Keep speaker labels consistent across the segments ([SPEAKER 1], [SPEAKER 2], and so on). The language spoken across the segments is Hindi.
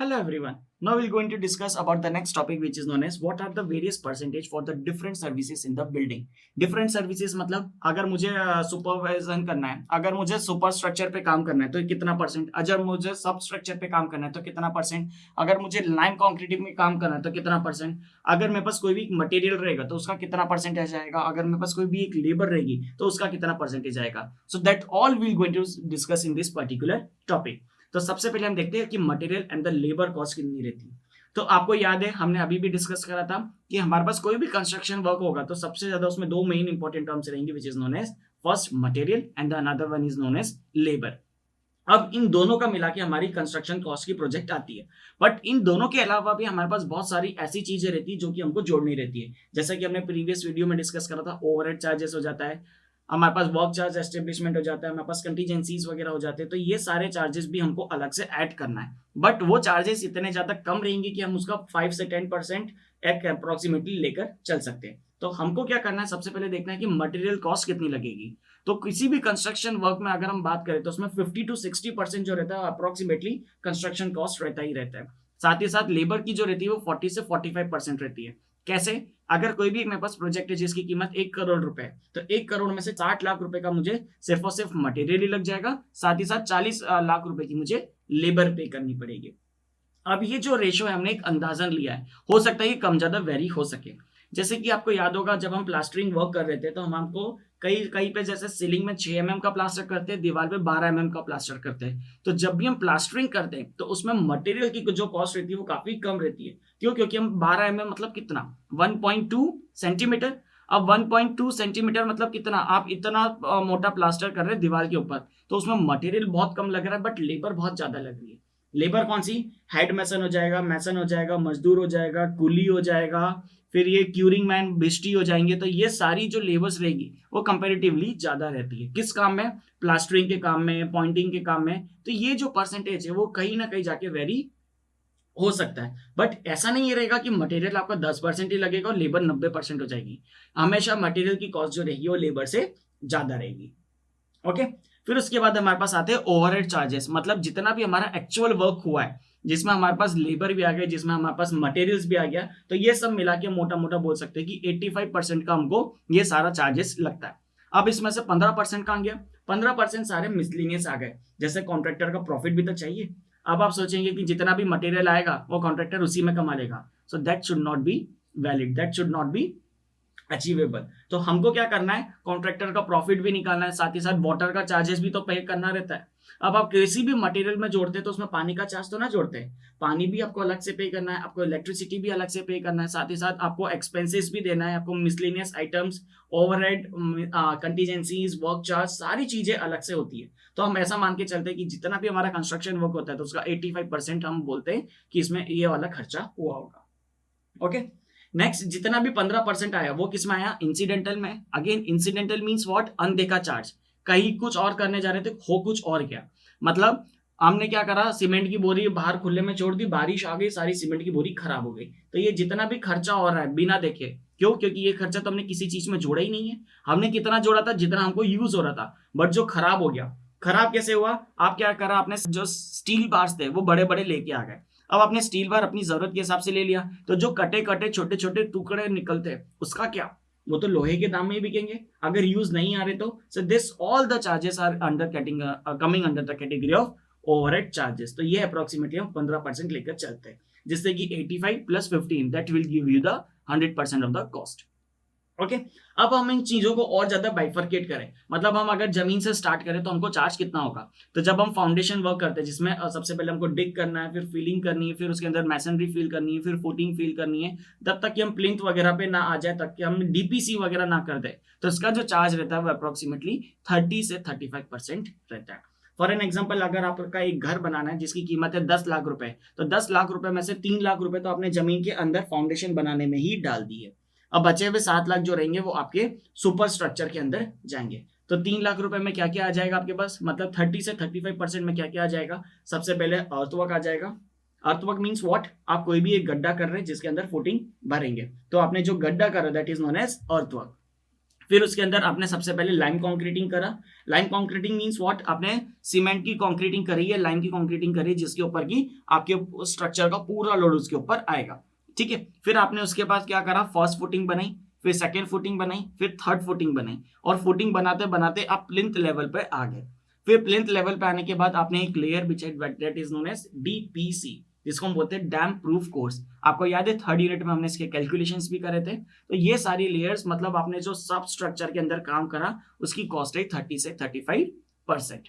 [SPEAKER 1] Hello everyone. Now we're going to discuss about the next topic which is known as what are the various percentage for the different services in the building. Different services मतलब अगर मुझे सुपरवाइजन करना है, अगर मुझे सुपर स्ट्रक्चर पे काम करना है तो कितना परसेंट, अगर मुझे सब स्ट्रक्चर पे काम करना है तो कितना परसेंट, अगर मुझे लाइन कॉन्क्रीटिंग में काम करना है तो कितना परसेंट, अगर मेरे पास कोई भी मटेरियल रहेगा तो उसका कितना परसेंटेज आएगा, अगर मेरे पास कोई भी एक लेबर रहेगी तो उसका कितना परसेंटेज आएगा. So that all will going to discuss in this particular topic. तो सबसे पहले हम देखते हैं कि material and the labour cost कितनी रहती है. तो आपको याद है हमने अभी भी डिस्कस करा था कि हमारे पास कोई भी कंस्ट्रक्शन वर्क होगा तो सबसे ज्यादा उसमें दो मेन इंपॉर्टेंट टर्म्स रहेंगे which is known as first material and the another one is known as labour. अब इन दोनों का मिला के हमारी कंस्ट्रक्शन कॉस्ट की प्रोजेक्ट आती है. बट इन दोनों के अलावा भी हमारे पास बहुत सारी ऐसी चीजें रहती है जो कि हमको जोड़नी रहती है. जैसा कि हमने प्रीवियस वीडियो में डिस्कस करा था, ओवरहेड चार्जेस हो जाता है, हमारे पास वर्क चार्ज एस्टेब्लिशमेंट हो जाता है, हमारे पास कंटीजेंसीज वगैरह हो जाते हैं. तो ये सारे चार्जेस भी हमको अलग से ऐड करना है. बट वो चार्जेस इतने ज्यादा कम रहेंगे कि हम उसका 5 से 10% एक अप्रोक्सीमेटली लेकर चल सकते हैं. तो हमको क्या करना है, सबसे पहले देखना है कि मटेरियल कॉस्ट कितनी लगेगी. तो किसी भी कंस्ट्रक्शन वर्क में अगर हम बात करें तो उसमें 50 to 60% जो रहता है अप्रोक्सीमेटली कंस्ट्रक्शन कॉस्ट रहता ही रहता है. साथ ही साथ लेबर की जो रहती है वो 40 से 45% रहती है. कैसे? अगर कोई भी मेरे पास प्रोजेक्ट है जिसकी कीमत 1 करोड़ रुपए है तो 1 करोड़ में से 60 लाख रुपए का मुझे सिर्फ और सिर्फ मटेरियल ही लग जाएगा, साथ ही साथ 40 लाख रुपए की मुझे लेबर पे करनी पड़ेगी. अब ये जो रेशो है हमने एक अंदाजन लिया है, हो सकता है ये कम ज्यादा वेरी हो सके. जैसे कि आपको याद होगा जब हम प्लास्टरिंग वर्क कर रहे थे तो हम हमको कई कहीं पे जैसे सीलिंग में 6 mm का प्लास्टर करते हैं, दीवार पे 12 mm का प्लास्टर करते हैं. तो जब भी हम प्लास्टरिंग करते हैं तो उसमें मटेरियल की जो कॉस्ट रहती है वो काफी कम रहती है. क्यों? क्योंकि हम 12 mm मतलब कितना, 1.2 सेंटीमीटर. अब 1.2 सेंटीमीटर मतलब कितना, आप इतना मोटा प्लास्टर कर रहे हैं दीवार के ऊपर, तो उसमें मटेरियल बहुत कम लग रहा है बट लेबर बहुत ज्यादा लग रही है. लेबर कौन सी? हेड मैसन हो जाएगा, मजदूर हो जाएगा, कुली हो जाएगा, फिर ये क्यूरिंग मैन, बिस्टी हो जाएंगे. तो ये सारी जो लेबर्स रहेगी वो कंपेरेटिवली ज्यादा रहती है. किस काम में? प्लास्टरिंग के काम में, पॉइंटिंग के काम में. तो ये जो परसेंटेज है वो कहीं ना कहीं जाके वेरी हो सकता है. बट ऐसा नहीं रहेगा कि मटेरियल आपका 10% ही लगेगा और लेबर 90% हो जाएगी. हमेशा मटेरियल की कॉस्ट जो रहेगी वो लेबर से ज्यादा रहेगी. ओके. फिर उसके बाद हमारे पास आते हैं ओवरहेड चार्जेस. मतलब जितना भी हमारा एक्चुअल वर्क हुआ है, जिसमें हमारे पास लेबर भी आ गया, जिसमें हमारे पास मटेरियल्स भी आ गया, तो ये सब मिला के मोटा मोटा बोल सकते हैं कि 85% का हमको ये सारा चार्जेस लगता है. अब इसमें से 15% कहाँ गया? 15% सारे मिसलिनियस आ गए. जैसे कॉन्ट्रैक्टर का प्रॉफिट भी तो चाहिए. अब आप सोचेंगे कि जितना भी मटेरियल आएगा वो कॉन्ट्रैक्टर उसी में कमा लेगा. So that should not be valid, that should not be achievable. तो हमको क्या करना है, कॉन्ट्रैक्टर का प्रॉफिट भी निकालना है, साथ ही साथ वाटर का चार्जेस भी तो पे करना रहता है. अब आप किसी भी मटेरियल में जोड़ते हैं तो उसमें पानी का चार्ज तो ना जोड़ते हैं. पानी भी आपको अलग से पे करना है, आपको इलेक्ट्रिसिटी भी अलग से पे करना है, साथ ही साथ आपको एक्सपेंसेस भी देना है, आपको miscellaneous items, overhead, contingencies, work charge, सारी चीजें अलग से होती है. तो हम ऐसा मान के चलते हैं कि जितना भी हमारा कंस्ट्रक्शन वर्क होता है तो उसका 85% हम बोलते हैं कि इसमें ये वाला खर्चा हुआ होगा. ओके. नेक्स्ट, जितना भी 15% आया वो किस में आया? इंसिडेंटल में. Again incidental means what? अनदेखा चार्ज. कहीं कुछ और करने जा रहे थे, हो कुछ और गया. मतलब हमने क्या करा, सीमेंट की बोरी बाहर खुले में छोड़ दी, बारिश आ गई, सारी सीमेंट की बोरी खराब हो गई. तो ये जितना भी खर्चा हो रहा है बिना देखे, क्यों? क्योंकि ये खर्चा तो हमने किसी चीज में जोड़ा ही नहीं है. हमने कितना जोड़ा था? जितना हमको यूज हो रहा था. बट जो खराब हो गया, खराब कैसे हुआ? आप क्या करा, आपने जो स्टील बार्स थे वो बड़े बड़े लेके आ गए. अब आपने स्टील बार अपनी जरूरत के हिसाब से ले लिया, तो जो कटे कटे छोटे छोटे टुकड़े निकलते हैं उसका क्या? वो तो लोहे के दाम में ही बिकेंगे अगर यूज नहीं आ रहे तो. So this all the charges are under coming under the category of overhead charges. तो ये अप्रोक्सीमेटली हम 15% लेकर चलते हैं, जिससे कि 85 + 15 that will give you the 100% of the cost. Okay. अब हम इन चीजों को और ज्यादा बाइफरकेट करें, मतलब हम अगर जमीन से स्टार्ट करें तो हमको चार्ज कितना होगा. तो जब हम फाउंडेशन वर्क करते हैं जिसमें सबसे पहले हमको डिग करना है, फिर फिलिंग करनी है, फिर उसके अंदर मैसनरी फिल करनी है, फिर फुटिंग फिल करनी है, तब तक कि हम प्लिंथ वगैरह पे ना आ जाए, तक कि हम डीपीसी वगैरह ना कर दे, तो इसका जो चार्ज रहता है वो अप्रोक्सीमेटली 30 से 35% रहता है. फॉर एन एग्जाम्पल, अगर आपका एक घर बनाना है जिसकी कीमत है 10 लाख रुपए, तो 10 लाख रुपए में से 3 लाख रुपए तो आपने जमीन के अंदर फाउंडेशन बनाने में ही डाल दी है. अब बचे हुए 7 लाख जो रहेंगे वो आपके सुपर स्ट्रक्चर के अंदर जाएंगे. तो 3 लाख रुपए में क्या क्या आ जाएगा आपके पास, मतलब 30 से 35% में क्या क्या आ जाएगा? सबसे पहले अर्थवर्क आ जाएगा. Earthwork means what? आप कोई भी एक गड्ढा कर रहे हैं जिसके अंदर फुटिंग भरेंगे, तो आपने जो गड्ढा करा that is known as earthwork. फिर उसके अंदर आपने सबसे पहले लाइम कंक्रीटिंग करा। लाइम कंक्रीटिंग मींस व्हाट, आपने सीमेंट की कंक्रीटिंग करी है, लाइम की कंक्रीटिंग करी जिसके ऊपर की आपके स्ट्रक्चर का पूरा लोड उसके ऊपर आएगा, ठीक है। फिर आपने उसके बाद क्या करा, फर्स्ट फुटिंग बनाई, फिर सेकेंड फुटिंग बनाई, फिर थर्ड फुटिंग बनाई, और फुटिंग बनाते बनाते आप प्लिंथ लेवल पे आ गए। फिर प्लिंथ लेवल पे आने के बाद आपने एक लेयर बिछाई, that is known as DPC, जिसको हम बोलते हैं डैम प्रूफ कोर्स। आपको याद है थर्ड यूनिट में हमने इसके कैलकुलेशंस भी करे थे। तो ये सारी लेयर्स, मतलब आपने जो सब स्ट्रक्चर के अंदर काम करा उसकी कॉस्ट है 30 से 35%।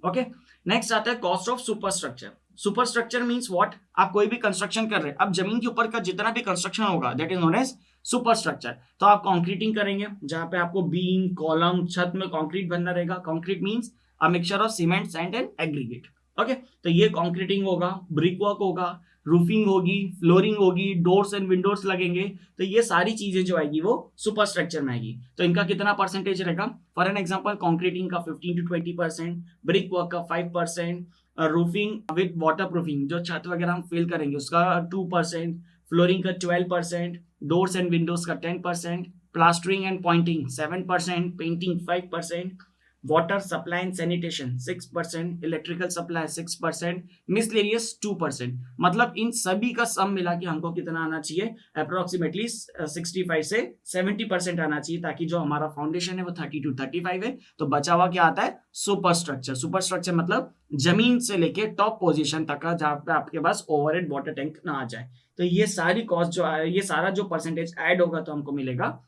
[SPEAKER 1] ओके, नेक्स्ट आता है cost of super structure. Super structure means what, आप कोई भी कंस्ट्रक्शन कर रहे हैं, अब जमीन के ऊपर का जितना भी कंस्ट्रक्शन होगा that is known as superstructure. तो आप कंक्रीटिंग करेंगे जहां पे आपको बीम, कॉलम, छत में कंक्रीट बनना रहेगा। Concrete means a mixture of cement, sand and aggregate. Okay, तो ये कंक्रीटिंग होगा, ब्रिक वर्क होगा, रूफिंग होगी, फ्लोरिंग होगी, डोर्स एंड विंडोज लगेंगे। तो ये सारी चीजें जो आएगी वो सुपर स्ट्रक्चर में आएगी। तो इनका कितना परसेंटेज रहेगा, फॉर एन एग्जांपल कंक्रीटिंग का 15 to 20%, ब्रिक वर्क का 5%, रूफिंग विद वाटर प्रूफिंग, जो छत वगैरह हम फिल करेंगे उसका 2%, फ्लोरिंग का 12%, डोर्स एंड विंडोज का 10%, plastering and Poynting 7%, painting 5%, water supply and sanitation 6%, electrical supply 6%, miscellaneous 2%। मतलब इन सभी का सम मिला के हमको कितना आना चाहिए, अप्रोक्सीमेटली 65 से 70% आना चाहिए, ताकि जो हमारा फाउंडेशन है वो 30 to 35 है। तो बचा हुआ क्या आता है, सुपर स्ट्रक्चर। सुपर स्ट्रक्चर मतलब जमीन से लेके टॉप पोजीशन तक का, जहां पे आपके पास ओवरहेड वाटर टैंक ना आ जाए। तो ये सारी कॉस्ट जो है, ये सारा जो परसेंटेज ऐड होगा तो हमको मिलेगा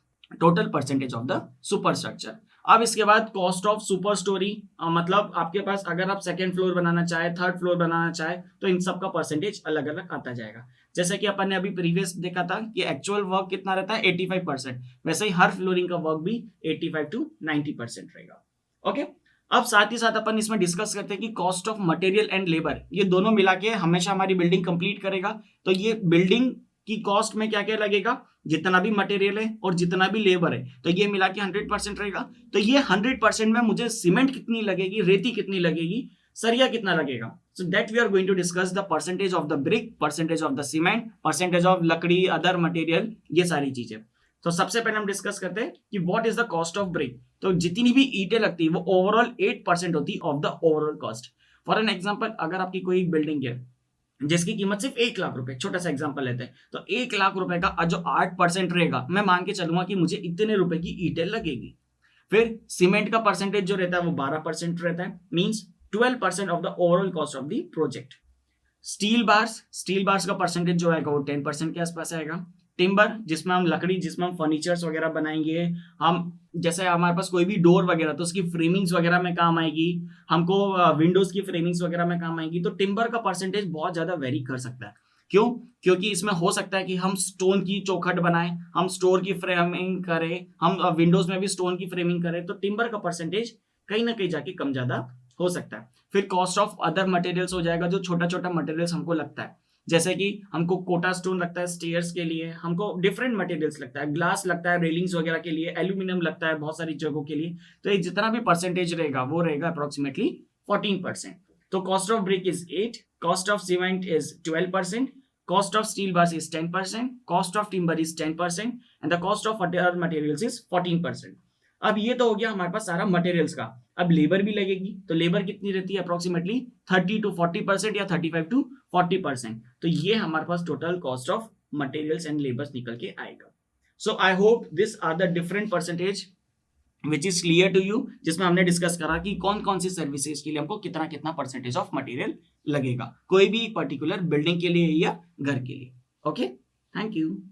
[SPEAKER 1] total percentage of the super structure. अब इसके बाद कॉस्ट ऑफ सुपर स्टोरी, मतलब आपके पास अगर आप सेकंड फ्लोर बनाना चाहे, थर्ड फ्लोर बनाना चाहे, तो इन सब का परसेंटेज अलग अलग आता जाएगा। जैसे कि अपन ने अभी प्रीवियस देखा था कि एक्चुअल वर्क कितना रहता है 85%, वैसे ही हर फ्लोरिंग का वर्क भी 85 to 90% रहेगा। ओके, अब साथ ही साथ अपन इसमें डिस्कस करते हैं कि cost of material and labour, ये दोनों मिला के हमेशा हमारी बिल्डिंग कंप्लीट करेगा। तो ये बिल्डिंग की कॉस्ट में क्या क्या लगेगा, जितना भी मटेरियल है और जितना भी लेबर है, तो ये मिला के 100% रहेगा। तो ये 100% में मुझे सीमेंट कितनी लगेगी, रेती कितनी लगेगी, सरिया कितना लगेगा, so that we are going to discuss the percentage of the brick, percentage of the cement, percentage of लकड़ी, अदर मटेरियल, ये सारी चीजें। तो सबसे पहले हम डिस्कस करते हैं कि what is the cost of brick. तो जितनी भी ईंटें लगती है वो ओवरऑल 8% होती है of the overall cost. For an example, अगर आपकी कोई बिल्डिंग है जिसकी कीमत सिर्फ 1 लाख रुपए, छोटा सा एग्जांपल लेते हैं, तो 1 लाख रुपए का जो 8% रहेगा, मैं मान के चलूंगा कि मुझे इतने रुपए की ईंटें लगेगी। फिर सीमेंट का परसेंटेज जो रहता है वो 12% रहता है, means 12% of the overall cost of the project. Steel bars का परसेंटेज जो आएगा वो 10% के आसपास आएगा। टिम्बर, जिसमें हम लकड़ी, जिसमें हम फर्नीचर्स वगैरह बनाएंगे, हम जैसे हमारे पास कोई भी डोर वगैरह, तो उसकी फ्रेमिंग्स वगैरह में काम आएगी, हमको विंडोज की फ्रेमिंग्स वगैरह में काम आएगी। तो टिम्बर का परसेंटेज बहुत ज्यादा वेरी कर सकता है। क्यों? क्योंकि इसमें हो सकता है कि हम स्टोन की चौखट बनाएं, हम स्टोर की फ्रेमिंग करें, हम विंडोज में भी स्टोन की फ्रेमिंग करें, तो टिम्बर का परसेंटेज कहीं ना कहीं जाके कम ज्यादा हो सकता है। फिर कॉस्ट ऑफ अदर मटेरियल्स हो जाएगा, जो छोटा छोटा मटेरियल्स हमको लगता है, जैसे कि हमको कोटा स्टोन लगता है स्टेयर्स के लिए, हमको डिफरेंट मटेरियल्स लगता है, ग्लास लगता है रेलिंग्स वगैरह के लिए, एल्यूमिनियम लगता है बहुत सारी जगहों के लिए। तो ये जितना भी परसेंटेज रहेगा वो रहेगा अप्रोक्सीमेटली 14%। तो cost of brick is 8, cost of cement is 12%, cost of steel bars is 10%, cost of timber is 10% and the cost of other materials is 14%। अब ये तो हो गया हमारे पास सारा मटेरियल्स का। अब लेबर भी लगेगी, तो लेबर कितनी रहती है अप्रोक्सीमेटली 30 to 40% या 35 to 40%। तो ये हमारे पास total cost of materials and labours निकल के आएगा। So I hope this are the different percentage which is clear to you, जिसमें हमने डिस्कस करा कि कौन कौन सी सर्विसेज के लिए हमको कितना कितना परसेंटेज ऑफ मटेरियल लगेगा, कोई भी पर्टिकुलर बिल्डिंग के लिए या घर के लिए। Okay, thank you.